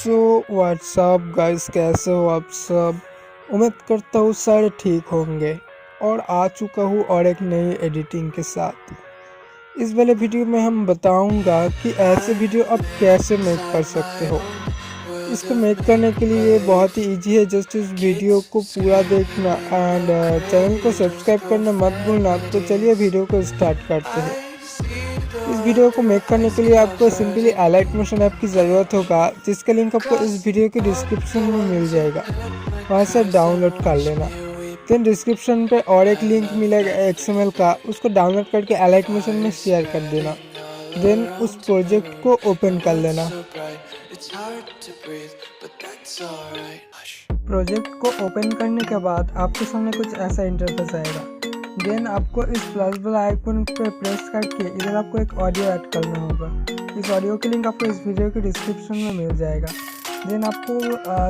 So what's up guys, कैसे हो आप सब। उम्मीद करता हूँ सारे ठीक होंगे और आ चुका हूँ और एक नई एडिटिंग के साथ। इस वाले वीडियो में हम बताऊंगा कि ऐसे वीडियो आप कैसे मेक कर सकते हो। इसको मेक करने के लिए बहुत ही इजी है। जस्ट इस वीडियो को पूरा देखना एंड चैनल को सब्सक्राइब करना मत भूलना। तो चलिए वीडियो को स्टार्ट करते हैं। इस वीडियो को मेक करने के लिए आपको सिंपली अलाइट मोशन ऐप की ज़रूरत होगा, जिसका लिंक आपको इस वीडियो के डिस्क्रिप्शन में मिल जाएगा। वहाँ से डाउनलोड कर लेना। देन डिस्क्रिप्शन पे और एक लिंक मिलेगा XML का, उसको डाउनलोड करके अलाइट मोशन में शेयर कर देना। देन उस प्रोजेक्ट को ओपन कर लेना। प्रोजेक्ट को ओपन करने के बाद आपके सामने कुछ ऐसा इंटरफेस आएगा। देन आपको इस प्लस वाला आइकन पे प्रेस करके इधर आपको एक ऑडियो ऐड करना होगा। इस ऑडियो की लिंक आपको इस वीडियो के डिस्क्रिप्शन में मिल जाएगा। देन आपको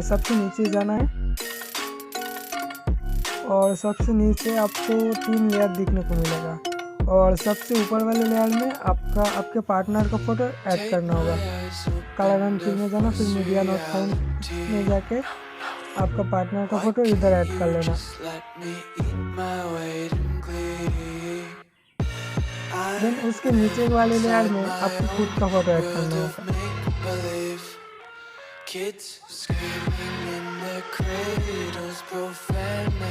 सबसे नीचे जाना है और सबसे नीचे आपको 3 लेयर दिखने को मिलेगा और सबसे ऊपर वाले लेयर में आपके पार्टनर का फोटो ऐड करना होगा। कलर एंड फिल में जाना, फिर मीडिया नोट फाउंड में जाके आपका पार्टनर का फोटो इधर ऐड कर लेना। देन उसके नीचे वाले लेयर में आपको खुद का फोटो ऐड करना होगा।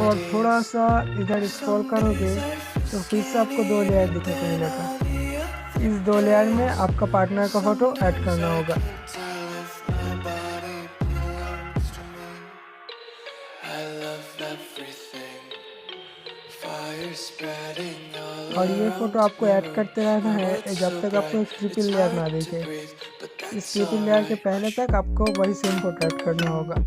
और थोड़ा सा इधर स्क्रॉल करोगे तो फिर से आपको 2 लेयर दिखने को मिलेगा। इस 2 लेयर में आपका पार्टनर का फोटो ऐड करना होगा। और ये फोटो आपको ऐड करते रहना है जब तक आपको एक ट्रिपल लेयर ना दिखे। इस ट्रिपल लेयर के पहले तक आपको वही सेम फोटो ऐड करना होगा।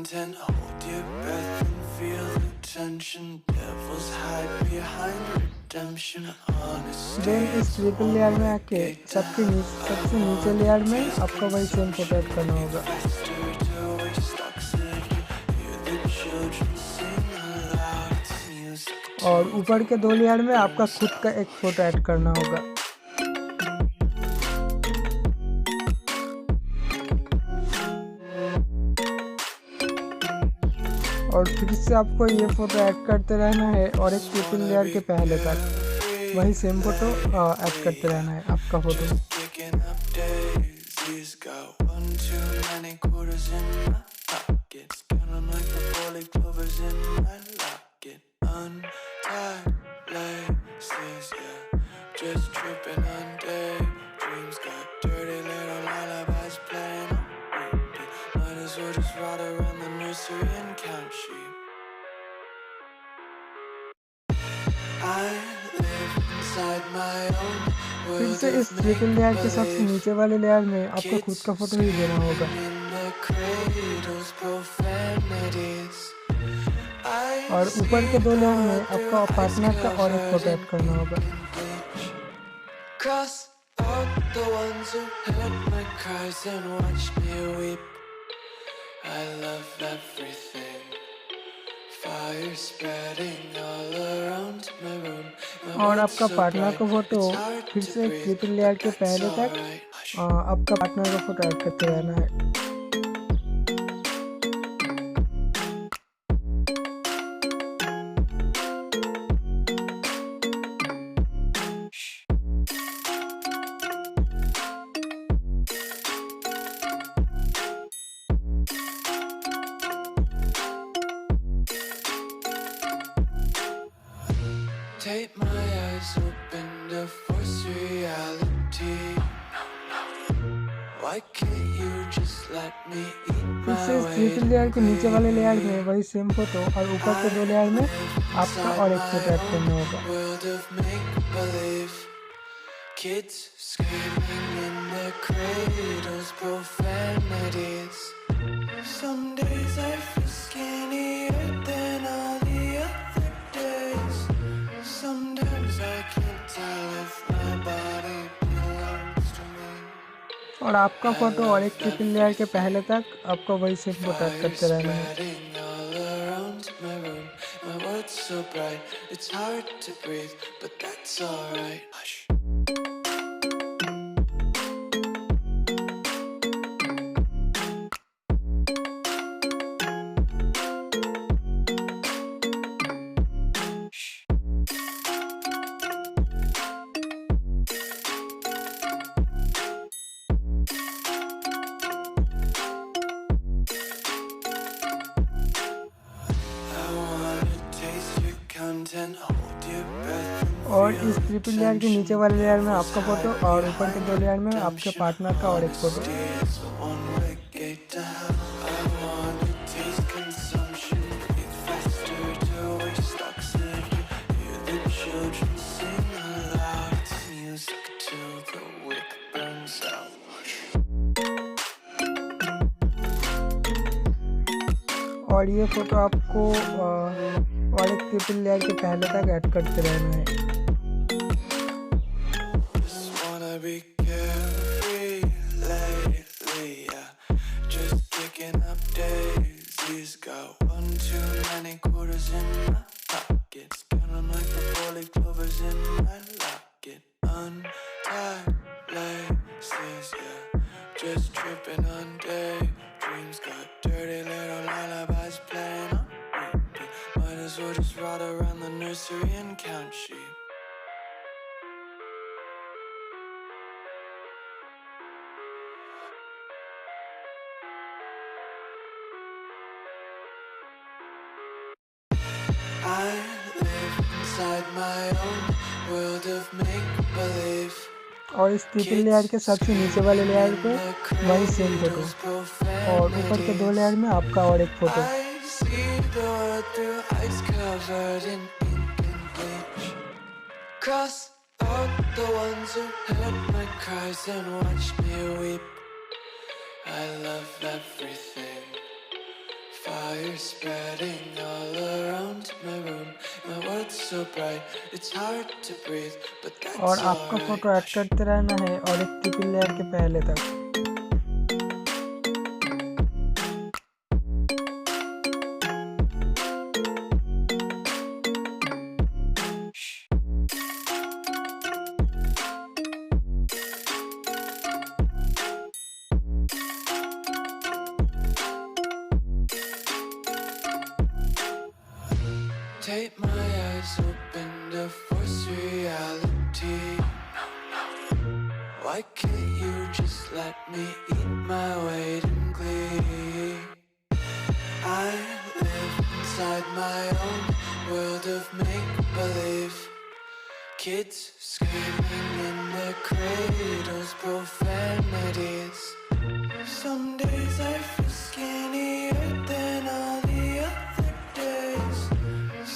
Hold your breath and feel the tension. Devils hide behind redemption. Honest. Then इस ट्रिपल लेयर में आके सबसे नीचे लेयर में आपका वही सेम फोटो ऐड करना होगा। और ऊपर के 2 लेयर में आपका खुद का एक फोटो ऐड करना होगा। और फिर से आपको ये फोटो ऐड करते रहना है और एक ट्रिपल लेयर के पहले तक वही सेम फोटो ऐड करते रहना है आपका फोटो। फिर से इस ट्रिपल लेयर के सबसे नीचे वाले लेयर में आपको खुद का फोटो ही देना होगा। और ऊपर के 2 लेयर में आपका पार्टनर का और एक फोटो ऐड करना होगा। और आपका पार्टनर का फोटो फिर से ट्रिपल लेयर के पहले तक आपका पार्टनर का फोटो ऐड करते रहना है। Take my eyes open to force reality. Why can't you just let me eat my way? इस ट्रिपल लेयर के नीचे वाले लेयर में वही सेम फोटो और ऊपर के 2 लेयर में आपका और एक फोटो ऐड करना होगा। World of make-believe. Kids screaming in their cradles, profanities. Some days I feel skinnier than all the other days. और आपका फोटो और एक ट्रिपल लेयर के पहले तक आपको वही सेम फोटो ऐड Fire करते रहना है। spreading all around my room. My world's so bright, it's hard to breathe, but that's alright. Hush. और इस ट्रिपल लेयर के नीचे वाले लेयर में आपका फोटो और ऊपर के 2 लेयर में आपके पार्टनर का और एक फोटो। और ये फोटो आपको और एक ट्रिपल लेयर के पहले तक ऐड करते रहना है। Be carefree lately, yeah. Just kicking up daisies. Got one too many quarters in my pockets. Count 'em like the 4-leaf clovers in my locket. Untied laces, yeah. Just tripping on daydreams. Got dirty little lullabies playing on repeat. Might as well just ride around the nursery and count sheep. I live inside my own world of make-believe. और इस triple layer के सबसे नीचे वाले layer पे वही same photo और ऊपर के 2 लेयर में आपका और एक photo. I see the world through ice covered in ink and bleach. Cross out the ones who heard my cries and watched me weep. I love everything. Fire spreading all around my room. My world's so bright, it's hard to breathe, but that's और आपका photo add करते रहना है और एक triple layer के पहले तक। Take my eyes open to force reality. Why can't you just let me eat my weight in glee? I live inside my own world of make-believe. Kids screaming in their cradles, profanities. Some days I feel skinnier than all the other days.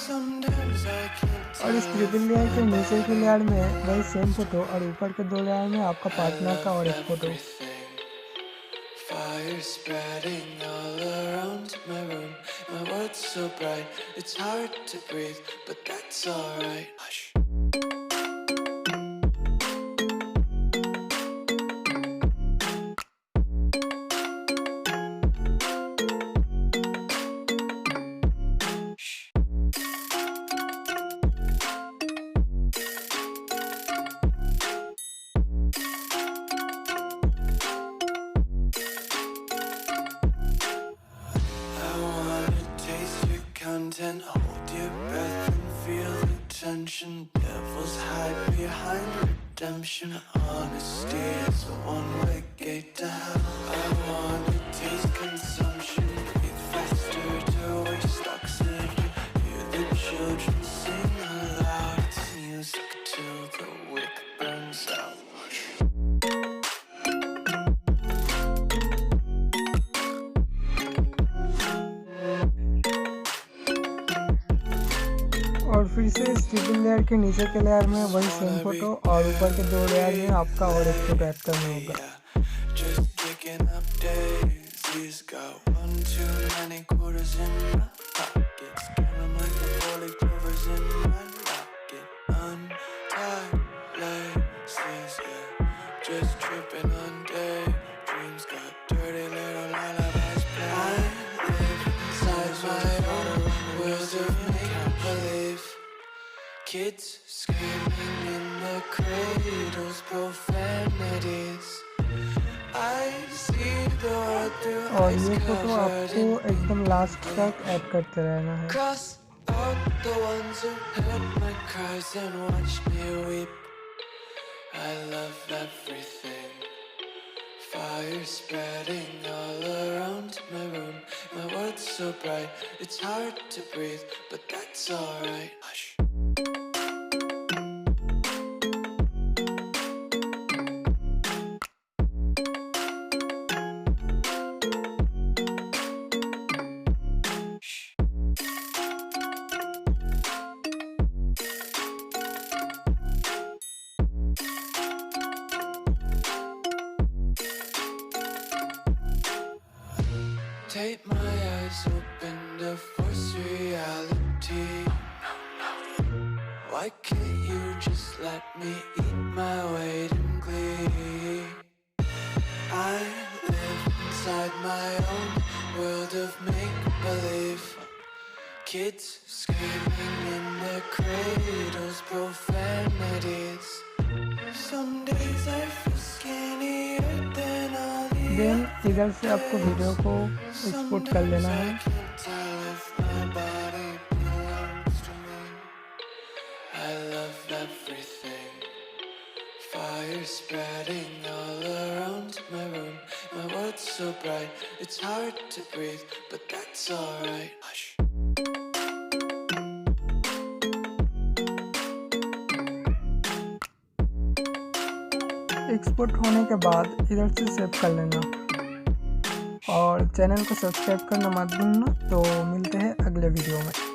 Sometimes I can't और इस triple layer के नीचे के layer में वही same photo और ऊपर के 2 लेयर में आपका पार्टनर का और एक photo. Fire spreading all around my room. My world's so bright, it's hard to breathe, but that's alright. Hush. Content, hold your breath and feel the tension. Devils hide behind redemption. Honesty is a one-way gate to hell. I wanna taste consumption. Breathe faster to waste oxygen. Hear the children sing aloud. It's music till the wick burns out. और फिर से इस triple layer के नीचे के layer में वही same photo और ऊपर के 2 लेयर में आपका और एक फोटो ऐड करना होगा। Just kicking up daisies. Got one too many quarters in my pockets. Count 'em like the 4-leaf clovers in my locket. Untied laces, yeah. Just tripping on daisies. Kids screaming in the cradles, profanities. I see the world through और eyes ये photo covered आपको in एकदम last तक add करते रहना है। Cross out the ones who heard my cries and watched me weep. I love everything. Fire spreading all around my room. My world's so bright, it's hard to breathe, but that's alright. Hush. Take my eyes open to force reality. Why can't you just let me eat my weight in glee? I live inside my own world of make-believe. Kids screaming in their cradles, profanities. Some days I feel skinnier than all the then others. इधर से आपको video को export कर लेना है। I can't tell if my body belongs to me. I love everything. Fire spreading all around my room. My world's so bright, it's hard to breathe, but that's alright. Hush. Export होने के बाद इधर से save कर लेना और channel को subscribe करना मत भूलना। तो मिलते हैं अगले वीडियो में।